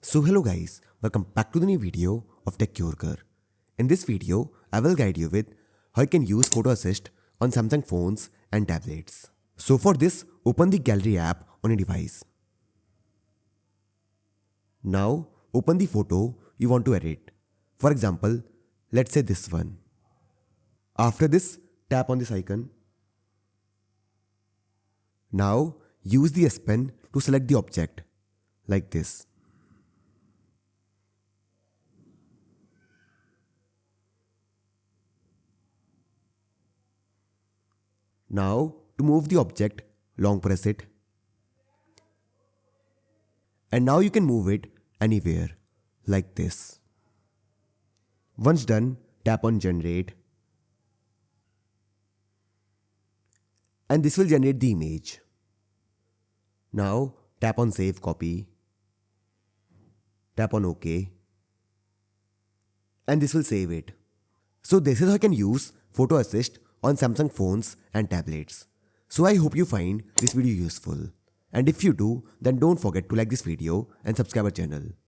So hello guys, welcome back to the new video of Tech Cure. In this video, I will guide you with how you can use Photo Assist on Samsung phones and tablets. So for this, open the Gallery app on your device. Now open the photo you want to edit. For example, let's say this one. After this, tap on this icon. Now use the S Pen to select the object like this. Now to move the object, long press it. And now you can move it anywhere like this. Once done, tap on generate. And this will generate the image. Now tap on save copy. Tap on OK. And this will save it. So this is how you can use Photo Assist on Samsung phones and tablets. So I hope you find this video useful. And if you do, then don't forget to like this video and subscribe our channel.